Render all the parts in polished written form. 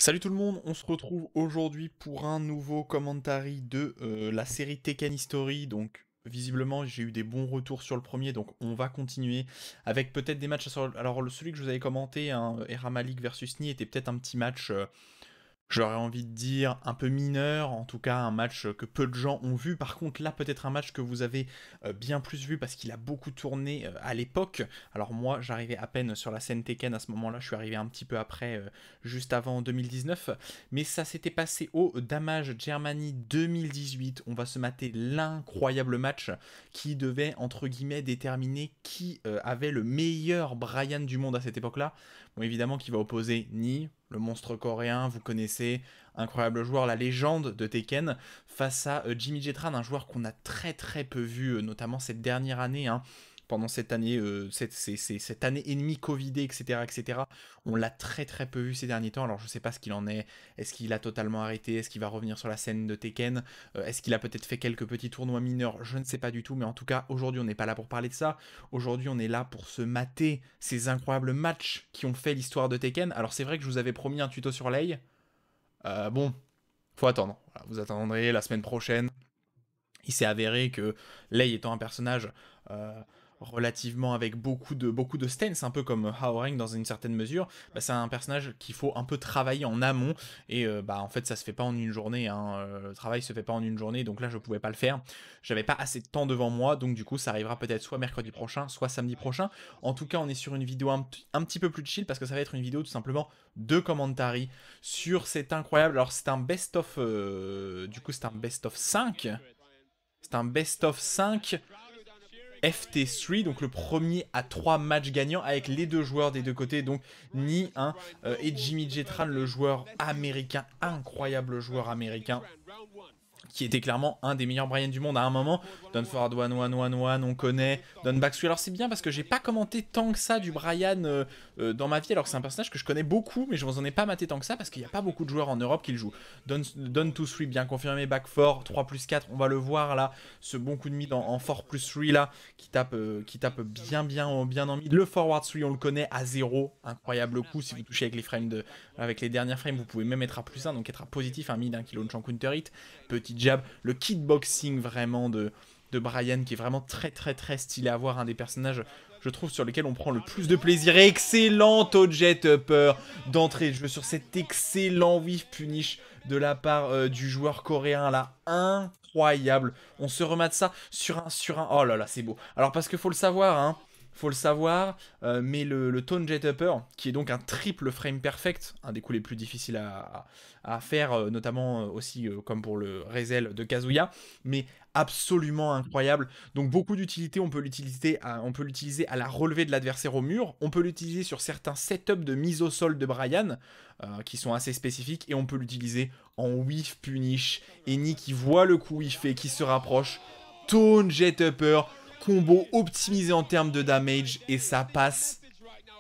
Salut tout le monde, on se retrouve aujourd'hui pour un nouveau commentary de la série Tekken History. Donc visiblement j'ai eu des bons retours sur le premier, donc on va continuer avec peut-être des matchs. Alors celui que je vous avais commenté, hein, Era Malik versus Ni, était peut-être un petit match, j'aurais envie de dire un peu mineur, en tout cas un match que peu de gens ont vu. Par contre là peut-être un match que vous avez bien plus vu parce qu'il a beaucoup tourné à l'époque. Alors moi j'arrivais à peine sur la scène Tekken à ce moment-là, je suis arrivé un petit peu après, juste avant 2019. Mais ça s'était passé au Damage Germany 2018. On va se mater l'incroyable match qui devait entre guillemets déterminer qui avait le meilleur Brian du monde à cette époque-là. Bon, évidemment, qui va opposer Ni, le monstre coréen, vous connaissez, incroyable joueur, la légende de Tekken, face à Jimmy Jetran, un joueur qu'on a très très peu vu, notamment cette dernière année, hein, pendant cette année, cette année et demie Covidée, etc., etc. On l'a très très peu vu ces derniers temps, alors je sais pas ce qu'il en est, est-ce qu'il a totalement arrêté, est-ce qu'il va revenir sur la scène de Tekken, est-ce qu'il a peut-être fait quelques petits tournois mineurs, je ne sais pas du tout, mais en tout cas, aujourd'hui on n'est pas là pour parler de ça, aujourd'hui on est là pour se mater ces incroyables matchs qui ont fait l'histoire de Tekken. Alors c'est vrai que je vous avais promis un tuto sur Lei, bon, faut attendre, voilà, vous attendrez la semaine prochaine. Il s'est avéré que Lei étant un personnage relativement avec beaucoup de stance, un peu comme Haoreng dans une certaine mesure, bah, c'est un personnage qu'il faut un peu travailler en amont, et bah, en fait ça se fait pas en une journée, hein. Le travail se fait pas en une journée, donc là je pouvais pas le faire, j'avais pas assez de temps devant moi, donc du coup ça arrivera peut-être soit mercredi prochain, soit samedi prochain. En tout cas on est sur une vidéo un petit peu plus chill, parce que ça va être une vidéo tout simplement de commentary sur cet incroyable, alors c'est un best-of, du coup c'est un best-of 5, c'est un best-of 5 FT3, donc le premier à 3 matchs gagnants avec les deux joueurs des deux côtés, donc Ni et Jimmy Jetran, le joueur américain, incroyable joueur américain, qui était clairement un des meilleurs Brian du monde à un moment. Don Forward 1111, on connaît. Don Backstreet. Alors c'est bien parce que j'ai pas commenté tant que ça du Brian dans ma vie, alors que c'est un personnage que je connais beaucoup, mais je vous en ai pas maté tant que ça parce qu'il n'y a pas beaucoup de joueurs en Europe qui le jouent. Don 2-3 bien confirmé, back 4, 3 plus 4, on va le voir là, ce bon coup de mid en 4 plus 3 là, qui tape bien en mid. Le forward 3, on le connaît à 0, incroyable coup, si vous touchez avec les frames avec les dernières frames, vous pouvez même être à plus 1, donc être à positif, un mid, un qui launch en counter hit, petit jab, le kickboxing vraiment de Brian qui est vraiment très très très stylé à voir, un des personnages je trouve sur lesquels on prend le plus de plaisir. Excellent au jet upper d'entrée de jeu sur cet excellent whiff punish de la part du joueur coréen là, incroyable. On se remat de ça sur un... Oh là là, c'est beau. Alors parce qu'il faut le savoir, hein, faut le savoir, mais le Tone Jet Upper, qui est donc un triple frame perfect, un des coups les plus difficiles à faire, notamment aussi comme pour le Rezel de Kazuya, mais absolument incroyable. Donc beaucoup d'utilité, on peut l'utiliser à la relevée de l'adversaire au mur, on peut l'utiliser sur certains setups de mise au sol de Brian, qui sont assez spécifiques, et on peut l'utiliser en whiff punish, et Ni qui voit le coup whiff et qui se rapproche, Tone Jet Upper, combo optimisé en termes de damage, et ça passe.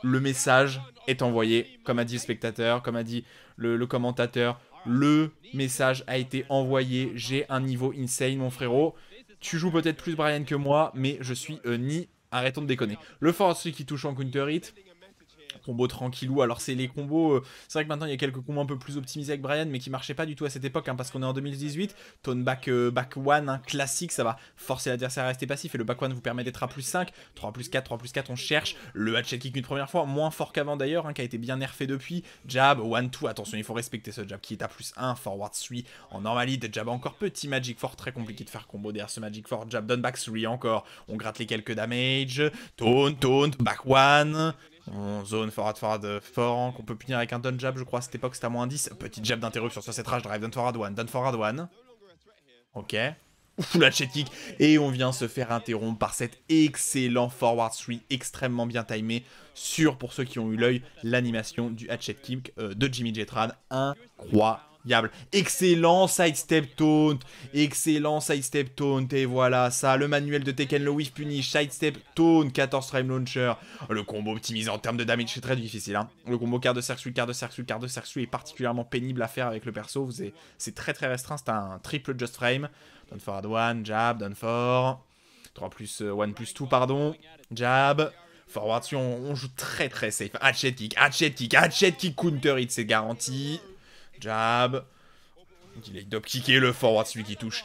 Le message est envoyé, comme a dit le spectateur, comme a dit le commentateur. Le message a été envoyé. J'ai un niveau insane, mon frérot. Tu joues peut-être plus Brian que moi, mais je suis Ni. Arrêtons de déconner. Le force qui touche en counter hit. Combo tranquillou, alors c'est les combos, c'est vrai que maintenant il y a quelques combos un peu plus optimisés avec Brian, mais qui marchaient pas du tout à cette époque, hein, parce qu'on est en 2018, tone back, back 1, hein, classique, ça va forcer l'adversaire à rester passif, et le back 1 vous permet d'être à plus 5, 3 plus 4, 3 plus 4, on cherche, le hatchet kick une première fois, moins fort qu'avant d'ailleurs, hein, qui a été bien nerfé depuis, jab, 1-2, attention il faut respecter ce jab qui est à plus 1, forward 3, en normalite, jab encore petit, magic 4, très compliqué de faire combo derrière ce magic 4, jab, down back 3 encore, on gratte les quelques damage, taunt, back 1, on zone forward fort, qu'on peut punir avec un down jab, je crois à cette époque c'était à moins 10. Petit jab d'interruption sur cette rage drive, down forward 1. Ok. Ouf, la kick. Et on vient se faire interrompre par cet excellent forward 3 extrêmement bien timé. Sur, pour ceux qui ont eu l'œil, l'animation du hatchet kick de Jimmy Jetran. Incroyable. Excellent sidestep taunt. Excellent sidestep taunt. Et voilà ça. Le manuel de Tekken, le whiff punish. Sidestep taunt. 14 frame launcher. Le combo optimisé en termes de damage, c'est très difficile. Hein. Le combo quart de circuit est particulièrement pénible à faire avec le perso. C'est très très restreint. C'est un triple just frame. Down forward 1, jab, down for. 3 plus 1 plus 2, pardon. Jab. Forward, on joue très très safe. Hatchet kick, counter hit, c'est garanti. Jab. Delay dop kick et le forward 3 qui touche.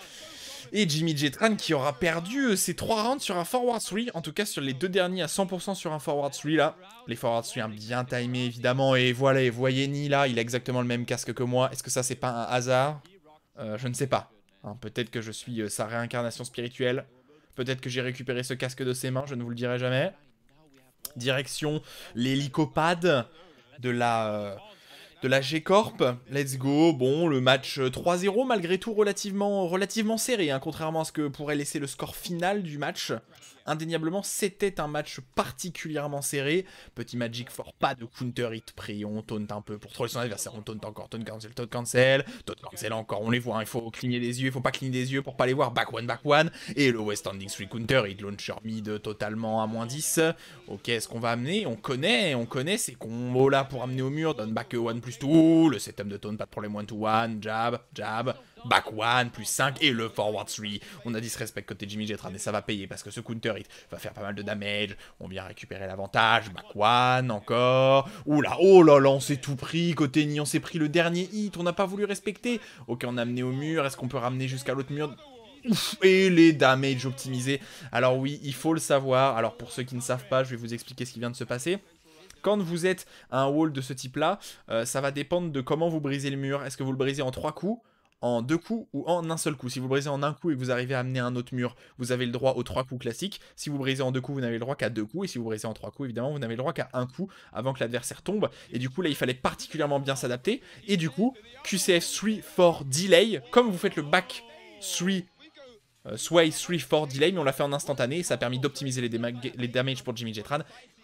Et Jimmy Jetran qui aura perdu ses 3 rounds sur un forward 3. En tout cas sur les 2 derniers à 100% sur un forward 3 là. Les forward 3 bien timés évidemment. Et voilà, et voyez Ni là, il a exactement le même casque que moi. Est-ce que ça c'est pas un hasard? Je ne sais pas. Hein, peut-être que je suis sa réincarnation spirituelle. Peut-être que j'ai récupéré ce casque de ses mains, je ne vous le dirai jamais. Direction l'hélicopade de la G-Corp. Let's go. Bon, le match 3-0 malgré tout relativement serré, hein, contrairement à ce que pourrait laisser le score final du match. Indéniablement, c'était un match particulièrement serré. Petit Magic for pas de counter hit pris. On taunt un peu pour troller son adversaire. On taunt encore. Taunt cancel. Encore. On les voit. Hein. Il faut cligner les yeux. Il faut pas cligner les yeux pour pas les voir. Back one. Et le West Standing 3 counter hit. Launcher mid totalement à -10. Ok, est-ce qu'on va amener? On connaît ces combos là pour amener au mur. Down back 1 plus 2. Le setup de taunt, pas de problème 1-to-1. Jab. Back 1 plus 5 et le forward 3. On a disrespect côté Jimmy Jetran et ça va payer parce que ce counter hit va faire pas mal de damage. On vient récupérer l'avantage. Back 1 encore. Oula, oh là là, on s'est tout pris. Côté Ni, on s'est pris le dernier hit. On n'a pas voulu respecter. Ok, on a amené au mur. Est-ce qu'on peut ramener jusqu'à l'autre mur? Ouf, et les damages optimisés. Alors oui, il faut le savoir. Alors pour ceux qui ne savent pas, je vais vous expliquer ce qui vient de se passer. Quand vous êtes à un wall de ce type-là, ça va dépendre de comment vous brisez le mur. Est-ce que vous le brisez en 3 coups, en 2 coups ou en un seul coup? Si vous brisez en un coup et que vous arrivez à amener un autre mur, vous avez le droit aux 3 coups classiques. Si vous brisez en 2 coups, vous n'avez le droit qu'à 2 coups. Et si vous brisez en 3 coups, évidemment, vous n'avez le droit qu'à un coup avant que l'adversaire tombe. Et du coup, là, il fallait particulièrement bien s'adapter. Et du coup, QCF 3 for delay, comme vous faites le back 3 Sway 3 for delay, mais on l'a fait en instantané et ça a permis d'optimiser les damages pour Jimmy Jetran.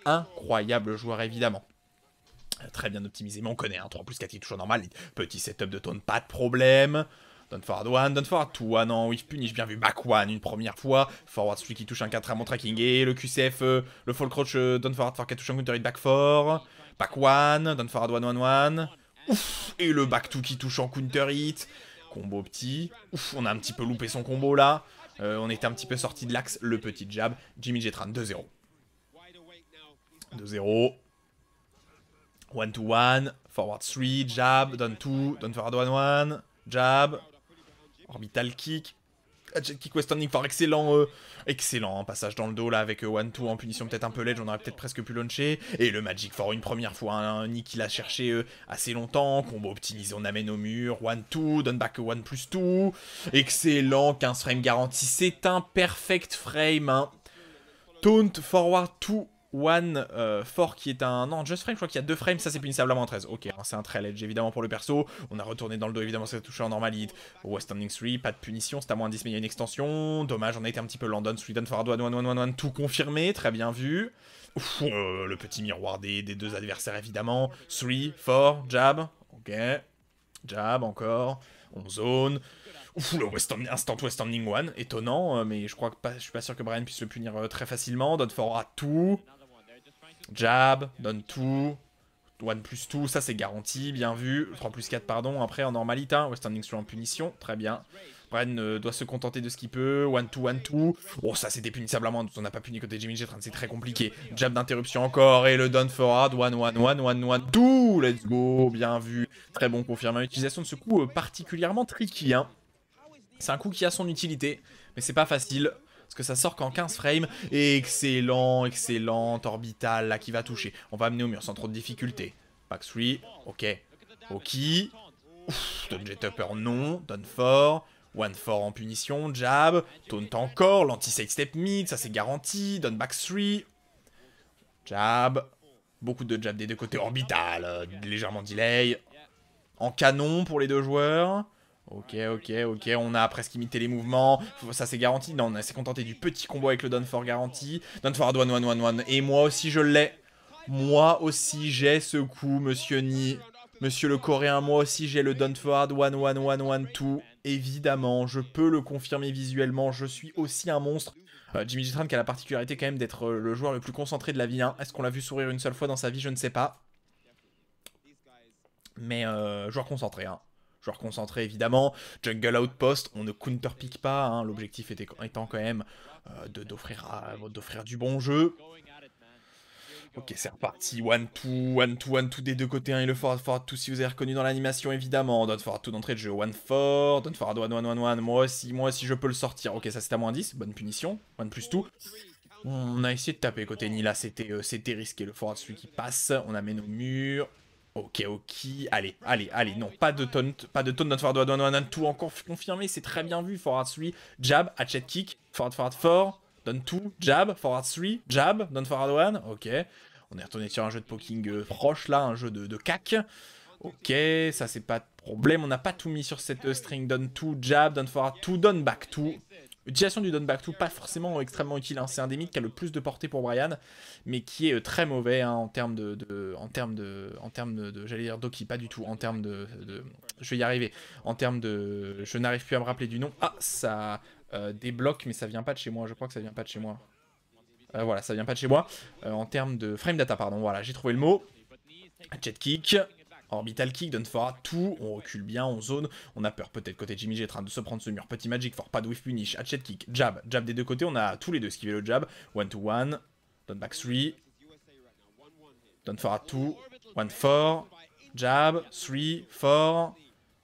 Incroyable joueur évidemment. Très bien optimisé, mais on connaît, hein, 3 plus 4 qui touche au normal. Petit setup de taunt, pas de problème. Down forward 1, down forward 2. Ah non, whiff punish, bien vu. Back 1 une première fois. Forward 3 qui touche un 4 à mon tracking. Et le QCF, le fall crouch, down forward 4 qui touche un counter hit back 4. Back 1, down forward 1. Ouf, et le back 2 qui touche en counter hit. Combo petit. Ouf, on a un petit peu loupé son combo là. On était un petit peu sorti de l'axe. Le petit jab. Jimmy Jetran 2-0. 2-0. 1-to-1. Forward 3. Jab. Down 2. Down forward 1. Jab. Orbital kick. Jet kick West Standing for excellent. Excellent. Passage dans le dos là avec 1-2 en punition peut-être un peu ledge. On aurait peut-être presque pu launcher. Et le Magic for une première fois. Un Nick qui l'a cherché assez longtemps. Combo optimisé. On amène au mur. 1-2. Down back 1 plus 2. Excellent. 15 frames garanti. C'est un perfect frame. Hein. Taunt forward 2. 4 qui est un... Non, just frame, je crois qu'il y a 2 frames, ça c'est punissable à -13. Ok, c'est un très ledge évidemment pour le perso. On a retourné dans le dos, évidemment, ça a touché en normal hit. West Standing 3, pas de punition, c'est à -10, mais il y a une extension. Dommage, on a été un petit peu London, 3 down forward 1, tout confirmé, très bien vu. Ouf, le petit miroir des deux adversaires évidemment. 3, 4, jab, ok. Jab encore, on zone. Ouf, le instant West Standing 1, étonnant, mais je suis pas sûr que Brian puisse le punir très facilement. Down forward 2. Jab, donne tout. 1 plus 2, ça c'est garanti, bien vu. 3 plus 4, pardon. Après en normalité, hein, West Standing 3 en punition, très bien. Brian doit se contenter de ce qu'il peut. 1-2. Oh, ça c'était punissable à moins. On n'a pas puni côté Jimmy Jetran, c'est très compliqué. Jab d'interruption encore. Et le down forward. 1-1. Let's go. Bien vu. Très bon confirmé. Utilisation de ce coup particulièrement tricky. Hein. C'est un coup qui a son utilité, mais c'est pas facile. Parce que ça sort qu'en 15 frames. Excellent. Orbital là qui va toucher. On va amener au mur sans trop de difficulté. Back 3. Ok. Ouf, Down jet upper non. Down 4. 1-4 en punition. Jab. Taunt encore. L'anti-side step mid. Ça c'est garanti. Down back 3. Jab. Beaucoup de jab des deux côtés. Orbital. Légèrement delay. En canon pour les deux joueurs. Ok, on a presque imité les mouvements, ça c'est garanti, non, on s'est contenté du petit combo avec le down for garanti, down for 1, et moi aussi je l'ai, moi aussi j'ai ce coup, monsieur Ni, monsieur le coréen, moi aussi j'ai le down for 1, évidemment, je peux le confirmer visuellement, je suis aussi un monstre. Jimmy Jetran qui a la particularité quand même d'être le joueur le plus concentré de la vie, hein. Est-ce qu'on l'a vu sourire une seule fois dans sa vie, je ne sais pas, mais joueur concentré, hein. Joueur concentré évidemment, jungle outpost, on ne counterpick pas, hein, l'objectif étant quand même d'offrir du bon jeu. Ok, c'est reparti. One, two des deux côtés. Hein, et le forward, two si vous avez reconnu dans l'animation, évidemment. Down forward, two d'entrée de jeu. One, four. Down forward, one. Moi aussi, je peux le sortir. Ok, ça, c'est à -10. Bonne punition. One plus two. On a essayé de taper côté Nila. C'était risqué. Le forward, celui qui passe. On amène au mur. Ok. Allez. Non, pas de taunt. Down forward, one, two. Encore confirmé. C'est très bien vu. Forward, 3. Jab. Hatchet kick. Forward, 4. Down 2, jab, forward 3, jab, down forward 1, ok. On est retourné sur un jeu de poking proche là, un jeu de cac. Ok, ça c'est pas de problème, on n'a pas tout mis sur cette string, down 2, jab, down forward 2, down back 2. Utilisation du down back 2, pas forcément extrêmement utile, hein. C'est un des mythes qui a le plus de portée pour Brian, mais qui est très mauvais hein, en termes de j'allais dire Doki, pas du tout, en termes je vais y arriver, en termes de, je n'arrive plus à me rappeler du nom, ah ça... débloque, mais ça vient pas de chez moi. Je crois que ça vient pas de chez moi. Voilà, ça vient pas de chez moi. En termes de frame data, pardon. Voilà, j'ai trouvé le mot. Jet kick. Orbital kick, down forward, tout. On recule bien, on zone. On a peur peut-être côté Jimmy G est en train de se prendre ce mur. Petit magic for pas de whiff punish. Hatchet kick, jab. Jab des deux côtés. On a tous les deux esquivé le jab. 1-1. Down back 3. Down forward 2. 1-4. Jab. 3. 4.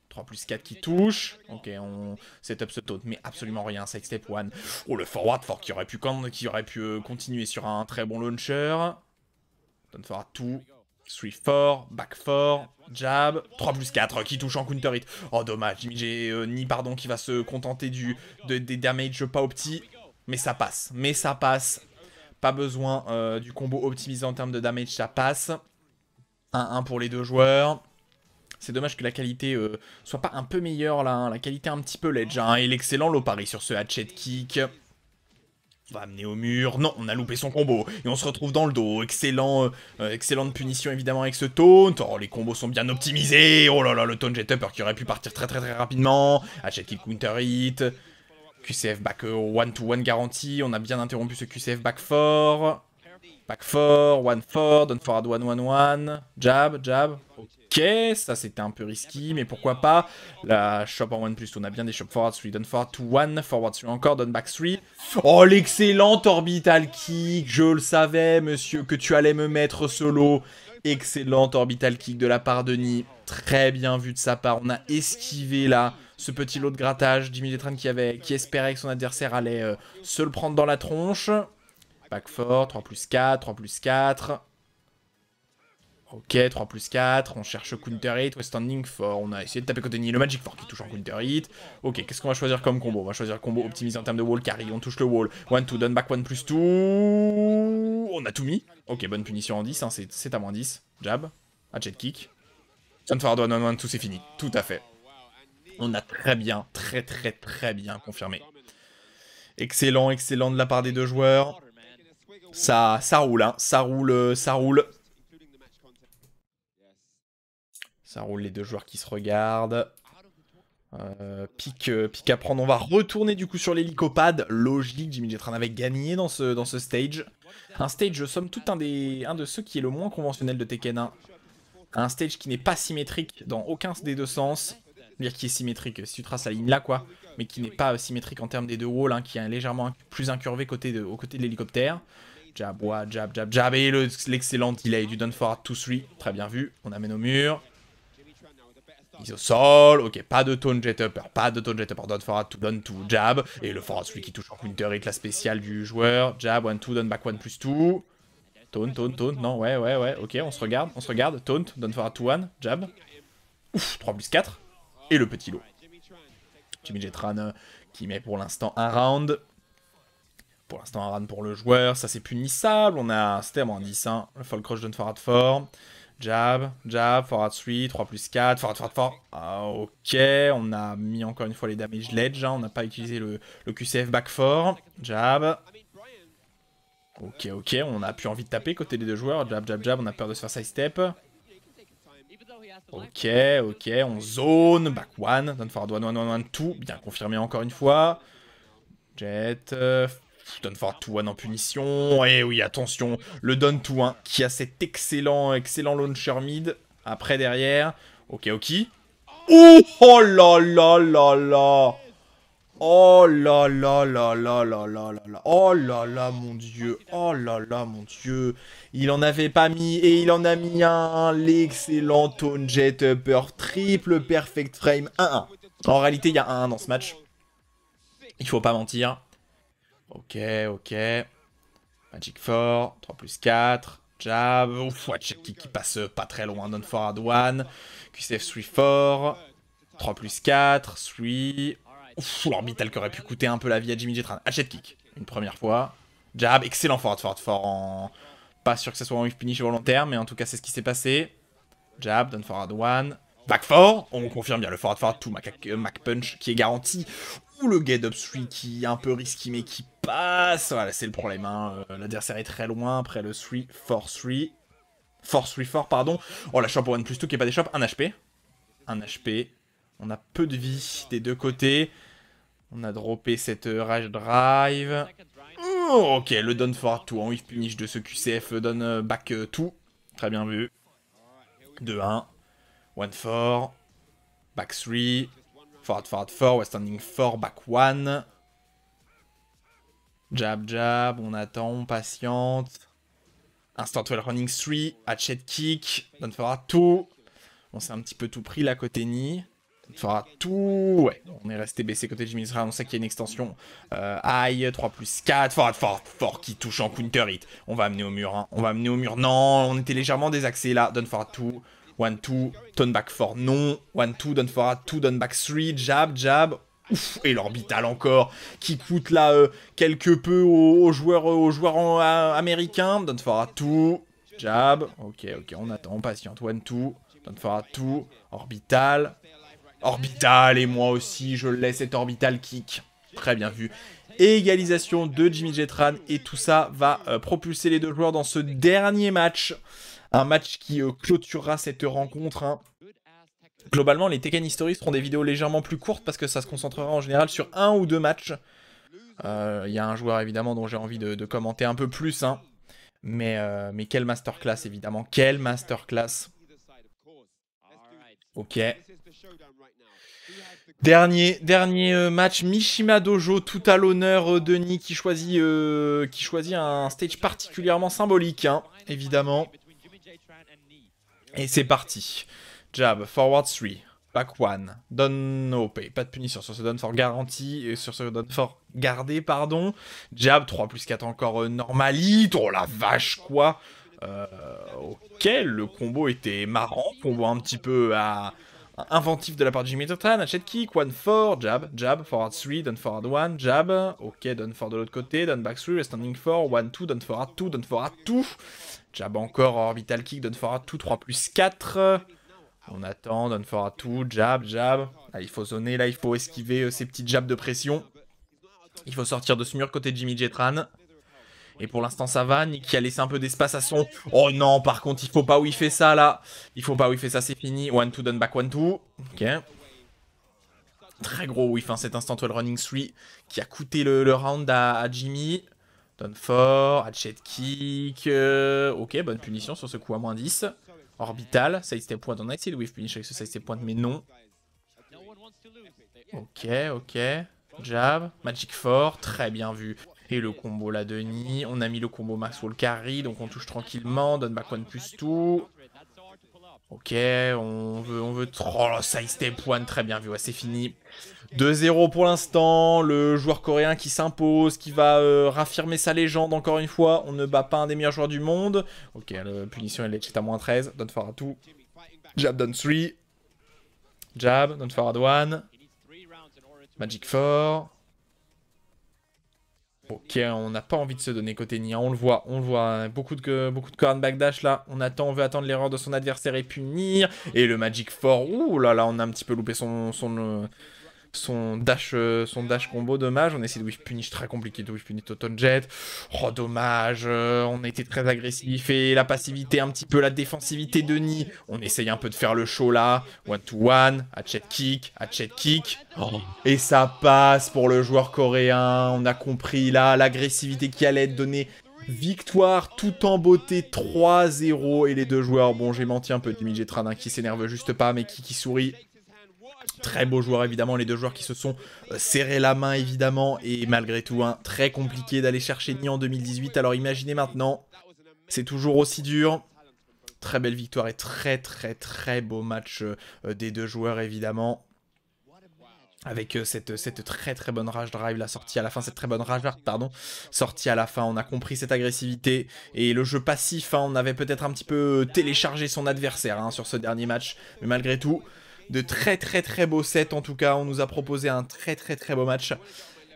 3 plus 4 qui touche. Ok, on setup ce taunt, mais absolument rien. Side step 1. Oh, le forward fort qui aurait pu continuer sur un très bon launcher. Down forward 2. 3-4. Back 4. Jab. 3 plus 4 qui touche en counter hit. Oh, dommage. Jimmy G, pardon, qui va se contenter des damages pas opti. Mais ça passe. Pas besoin du combo optimisé en termes de damage, ça passe. 1-1 pour les deux joueurs. C'est dommage que la qualité soit pas un peu meilleure là, hein. La qualité un petit peu ledge, hein. Et l'excellent Lopari sur ce hatchet kick. On va amener au mur. Non, on a loupé son combo. Et on se retrouve dans le dos. Excellente punition évidemment avec ce taunt. Oh, les combos sont bien optimisés. Oh là là, le taunt jet upper qui aurait pu partir très rapidement. Hatchet kick counter hit. QCF back 1-1 garantie. On a bien interrompu ce QCF back 4. Back 4, 1-4, down forward 1-1-1, jab. Ok, ça c'était un peu risqué, mais pourquoi pas. La shop en 1+, on a bien des shop forward 3, down forward 2-1, forward 3 encore, down back 3. Oh, l'excellent orbital kick, je le savais, monsieur, que tu allais me mettre solo. Excellent orbital kick de la part de Ni. Très bien vu de sa part, on a esquivé là ce petit lot de grattage. Jimmy Letran qui espérait que son adversaire allait se le prendre dans la tronche. Back 4, 3 plus 4. Ok, 3 plus 4. On cherche counter hit, standing 4. On a essayé de taper côté Ni le magic 4 qui touche en counter hit. Ok, qu'est-ce qu'on va choisir comme combo? On va choisir combo optimisé en termes de wall carry. On touche le wall. 1-2, down back 1 plus 2. On a tout mis. Ok, bonne punition en 10. Hein, c'est à -10. Jab. Hatchet kick. Down forward 1-1-1, tout c'est fini. Tout à fait. On a très bien, très bien confirmé. Excellent de la part des deux joueurs. Ça roule, hein. Ça roule. Ça roule, les deux joueurs qui se regardent. Pic à prendre. On va retourner du coup sur l'hélicopade. Logique, Jimmy Jetran avait gagné dans ce stage. Un stage, somme toute, un de ceux qui est le moins conventionnel de Tekken 1. Un stage qui n'est pas symétrique dans aucun des deux sens. C'est-à-dire qui est symétrique si tu traces la ligne là, quoi. Mais qui n'est pas symétrique en termes des deux walls, hein, qui est légèrement plus incurvé au côté de l'hélicoptère. Jab, et l'excellent delay du down forward 2-3, très bien vu, on amène au mur. Mise au sol, ok, pas de taunt jet upper, down forward 2, down 2, jab, et le forward celui qui touche en counter hit, la spéciale du joueur, jab, 1-2, down back 1 plus 2, taunt, non, ouais, ok, on se regarde, taunt, down forward 2-1, jab, ouf, 3 plus 4, et le petit lot. Jimmy Jetran qui met pour l'instant un round. Pour l'instant, un run pour le joueur, ça c'est punissable. On a, c'était à -10, hein. Le fall crush down forward 4. Jab, forward 3, 3 plus 4, forward 4. Ah, ok, on a mis encore une fois les damage ledge, hein. On n'a pas utilisé le QCF back 4. Jab. Ok, on a plus envie de taper côté des deux joueurs. Jab, on a peur de se faire side step. Ok, on zone, back 1, down forward 1, 2, bien confirmé encore une fois. Jet, down forward 2-1 en punition. Et oui, attention, le down 2-1 qui a cet excellent launcher mid. Après, derrière. Ok. Oh là là. Oh là là là là là là là là. Oh là là mon dieu. Oh là là mon dieu. Il en avait pas mis et il en a mis un. L'excellent Tone Jet Upper. Triple perfect frame 1-1. En réalité, il y a 1-1 dans ce match. Il faut pas mentir. Ok, ok. Magic 4. 3 plus 4. Jab. Ouf, check qui passe pas très loin. Down forward 1. QCF 3-4. 3 plus 4. 3. Ouf, l'orbital qui aurait pu coûter un peu la vie à Jimmy Jetran. Hachette kick, une première fois. Jab, excellent forward en... Pas sûr que ce soit un whiff punish volontaire, mais en tout cas c'est ce qui s'est passé. Jab, down forward 1. Back 4, on confirme bien le forward 2, Mac Punch qui est garanti. Ou le get up 3 qui est un peu risqué mais qui passe. Voilà, c'est le problème, hein. L'adversaire est très loin après le 3-4-3. Force 3-4, pardon. Oh, la shop pour 1 plus 2 qui est pas des shops. 1 HP. 1 HP. On a peu de vie des deux côtés. On a droppé cette Rage Drive. Oh, ok, le down for 2 en whiff punish de ce QCF donne back 2. Très bien vu. 2-1. 1-4. Back 3. Forward 4. West standing 4. Back 1. Jab, jab. On attend, on patiente. Instant 12 running 3. Hatchet kick. Down for 2. On s'est un petit peu tout pris là côté Ni. On fera tout. Ouais, on est resté baissé côté Jimmy Israel. On sait qu'il y a une extension. Aïe, 3 plus 4. Fort qui touche en counter hit. On va amener au mur. Hein. On va amener au mur. Non, on était légèrement désaxé là. Down for 2. 1-2. Tone back 4. Non. 1-2. Down for 2. Down back 3. Jab, jab. Ouf, et l'orbital encore. Qui coûte là quelque peu aux joueurs américains. Down for 2. Jab. Ok, on attend. On patiente. 1-2. Down for 2. Orbital. Orbital, et moi aussi, je laisse cet orbital kick. Très bien vu. Égalisation de Jimmy Jetran, et tout ça va propulser les deux joueurs dans ce dernier match. Un match qui clôturera cette rencontre. Hein. Globalement, les Tekken History seront des vidéos légèrement plus courtes parce que ça se concentrera en général sur 1 ou 2 matchs. Il y a un joueur évidemment dont j'ai envie de commenter un peu plus. Hein. Mais quelle masterclass évidemment. Quelle masterclass. Ok. Dernier match, Mishima Dojo, tout à l'honneur Denis qui choisit un stage particulièrement symbolique, hein, évidemment. Et c'est parti. Jab, forward 3, back 1, down no pay, pas de punition sur ce down for garantie, sur ce down for gardé, pardon. Jab, 3 plus 4 encore normalite, oh la vache quoi. Ok, le combo était marrant, combo un petit peu inventif de la part de Jimmy Jetran. Hatchet kick, 1-4, jab, forward 3, down forward 1, jab, ok, down for de l'autre côté, down back 3, standing 4, 1-2, down forward 2, down forward 2, jab encore, orbital kick, down forward 2, 3 plus 4, on attend, down forward 2, jab, là il faut zoner, là il faut esquiver ces petites jabs de pression, il faut sortir de ce mur côté de Jimmy Jetran. Et pour l'instant ça va, Nick qui a laissé un peu d'espace à son... Oh non, par contre il faut pas où il fait ça là. Il faut pas où il fait ça, c'est fini. 1-2, down back 1-2. Ok. Très gros whiff, hein, cet instant 12 running 3 qui a coûté le round à Jimmy. Down 4, hatchet kick. Ok, bonne punition sur ce coup à moins 10. Orbital, side step point. On a essayé de whiff punish avec ce side step point, mais non. Ok. Jab, Magic 4, très bien vu. Et le combo là de Ni, on a mis le combo Maxwell Carry, donc on touche tranquillement, donne back 1 plus 2. Ok, on veut trop, oh, side step 1, très bien vu, ouais, c'est fini. 2-0 pour l'instant, le joueur coréen qui s'impose, qui va raffirmer sa légende encore une fois. On ne bat pas un des meilleurs joueurs du monde. Ok, la punition elle est à moins 13, down forward 2. Jab, down 3. Jab, down forward 1. Magic 4. Ok, on n'a pas envie de se donner côté Nia, on le voit, beaucoup de corn backdash là, on veut attendre l'erreur de son adversaire et punir, et le Magic 4, ouh là là, on a un petit peu loupé son dash combo, dommage, on essaie de whiff punish, très compliqué de whiff punish Toton Jet, oh dommage, on a été très agressif, et la passivité un petit peu, la défensivité de Ni, on essaye un peu de faire le show là, 1-2-1, hatchet kick, oh. Et ça passe pour le joueur coréen, on a compris là, l'agressivité qui allait être donnée, victoire tout en beauté, 3-0, et les deux joueurs, bon j'ai menti un peu, Jimmy Jetran qui s'énerve juste pas, mais qui sourit. Très beaux joueurs évidemment, les deux joueurs qui se sont serrés la main évidemment, et malgré tout, hein, très compliqué d'aller chercher Nîmes en 2018, alors imaginez maintenant, c'est toujours aussi dur. Très belle victoire et très beau match des deux joueurs évidemment. Avec cette très bonne rage drive, la sortie à la fin, cette très bonne rage art, pardon, sortie à la fin, on a compris cette agressivité, et le jeu passif, hein, on avait peut-être un petit peu téléchargé son adversaire hein, sur ce dernier match, mais malgré tout, de très beaux sets en tout cas, on nous a proposé un très beau match,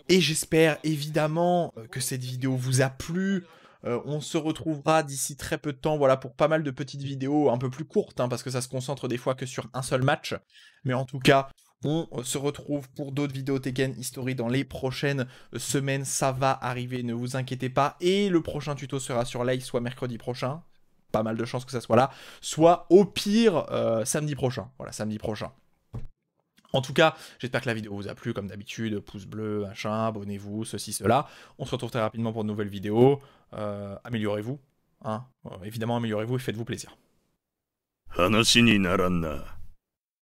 et j'espère évidemment que cette vidéo vous a plu. On se retrouvera d'ici très peu de temps, voilà, pour pas mal de petites vidéos un peu plus courtes, hein, parce que ça se concentre des fois que sur un seul match. Mais en tout cas, on se retrouve pour d'autres vidéos Tekken History dans les prochaines semaines. Ça va arriver, ne vous inquiétez pas. Et le prochain tuto sera sur Live, soit mercredi prochain. Pas mal de chances que ça soit là. Soit au pire, samedi prochain. Voilà, samedi prochain. En tout cas, j'espère que la vidéo vous a plu, comme d'habitude, pouce bleu, machin, abonnez-vous, ceci, cela. On se retrouve très rapidement pour de nouvelles vidéos. Améliorez-vous, hein. Évidemment, améliorez-vous et faites-vous plaisir. 話にならんな。